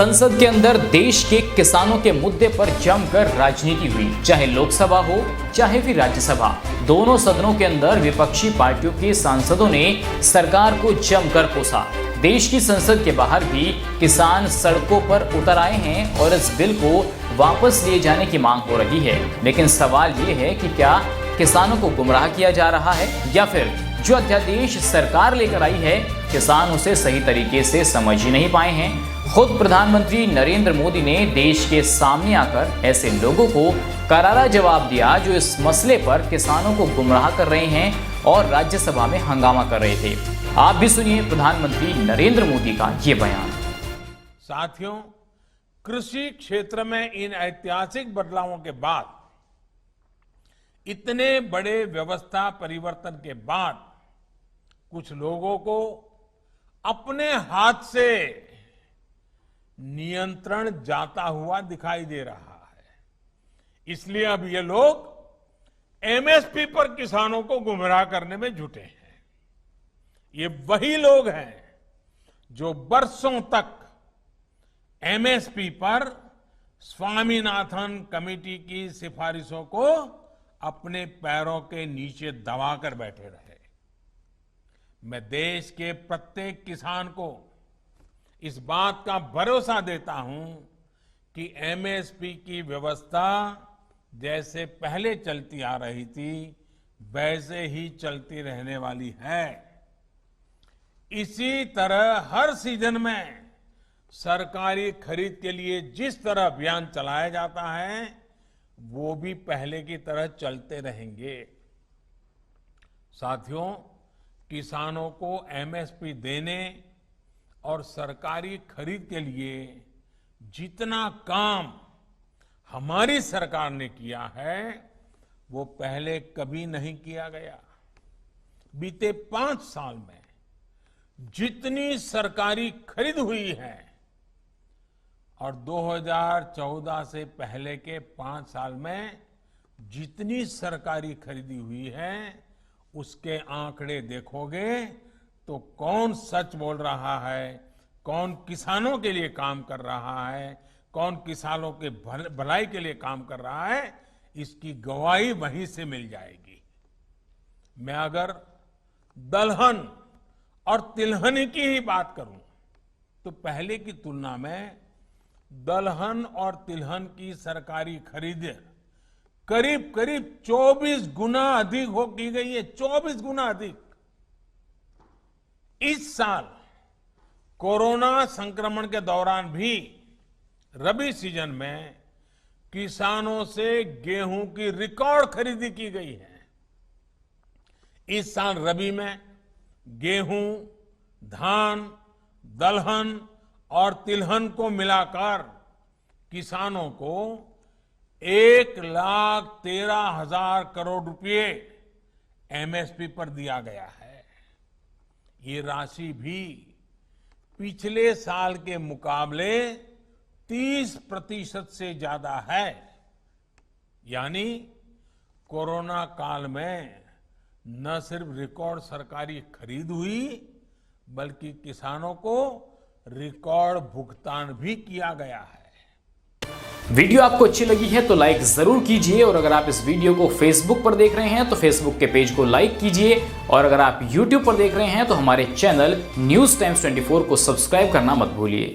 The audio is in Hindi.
संसद के अंदर देश के किसानों के मुद्दे पर जमकर राजनीति हुई। चाहे लोकसभा हो चाहे फिर राज्यसभा, दोनों सदनों के अंदर विपक्षी पार्टियों के सांसदों ने सरकार को जमकर कोसा। देश की संसद के बाहर भी किसान सड़कों पर उतर आए हैं और इस बिल को वापस लिए जाने की मांग हो रही है। लेकिन सवाल ये है कि क्या किसानों को गुमराह किया जा रहा है या फिर जो अध्यादेश सरकार लेकर आई है किसान उसे सही तरीके से समझ ही नहीं पाए हैं। खुद प्रधानमंत्री नरेंद्र मोदी ने देश के सामने आकर ऐसे लोगों को करारा जवाब दिया जो इस मसले पर किसानों को गुमराह कर रहे हैं और राज्यसभा में हंगामा कर रहे थे। आप भी सुनिए प्रधानमंत्री नरेंद्र मोदी का ये बयान। साथियों, कृषि क्षेत्र में इन ऐतिहासिक बदलावों के बाद, इतने बड़े व्यवस्था परिवर्तन के बाद कुछ लोगों को अपने हाथ से नियंत्रण जाता हुआ दिखाई दे रहा है। इसलिए अब ये लोग एमएसपी पर किसानों को गुमराह करने में जुटे हैं। ये वही लोग हैं जो बरसों तक एमएसपी पर स्वामीनाथन कमेटी की सिफारिशों को अपने पैरों के नीचे दबाकर बैठे रहे। मैं देश के प्रत्येक किसान को इस बात का भरोसा देता हूं कि एमएसपी की व्यवस्था जैसे पहले चलती आ रही थी वैसे ही चलती रहने वाली है। इसी तरह हर सीजन में सरकारी खरीद के लिए जिस तरह अभियान चलाया जाता है वो भी पहले की तरह चलते रहेंगे। साथियों, किसानों को एमएसपी देने और सरकारी खरीद के लिए जितना काम हमारी सरकार ने किया है वो पहले कभी नहीं किया गया। बीते 5 साल में जितनी सरकारी खरीद हुई है और 2014 से पहले के 5 साल में जितनी सरकारी खरीदी हुई है उसके आंकड़े देखोगे तो कौन सच बोल रहा है, कौन किसानों के लिए काम कर रहा है, कौन किसानों के भलाई के लिए काम कर रहा है, इसकी गवाही वहीं से मिल जाएगी। मैं अगर दलहन और तिलहन की ही बात करूं तो पहले की तुलना में दलहन और तिलहन की सरकारी खरीद करीब करीब 24 गुना अधिक हो की गई है। 24 गुना अधिक। इस साल कोरोना संक्रमण के दौरान भी रबी सीजन में किसानों से गेहूं की रिकॉर्ड खरीदी की गई है। इस साल रबी में गेहूं, धान, दलहन और तिलहन को मिलाकर किसानों को 1,13,000 करोड़ रुपए एमएसपी पर दिया गया है। ये राशि भी पिछले साल के मुकाबले 30% से ज्यादा है। यानी कोरोना काल में न सिर्फ रिकॉर्ड सरकारी खरीद हुई बल्कि किसानों को रिकॉर्ड भुगतान भी किया गया है। वीडियो आपको अच्छी लगी है तो लाइक जरूर कीजिए और अगर आप इस वीडियो को फेसबुक पर देख रहे हैं तो फेसबुक के पेज को लाइक कीजिए और अगर आप यूट्यूब पर देख रहे हैं तो हमारे चैनल न्यूज़ टाइम्स 24 को सब्सक्राइब करना मत भूलिए।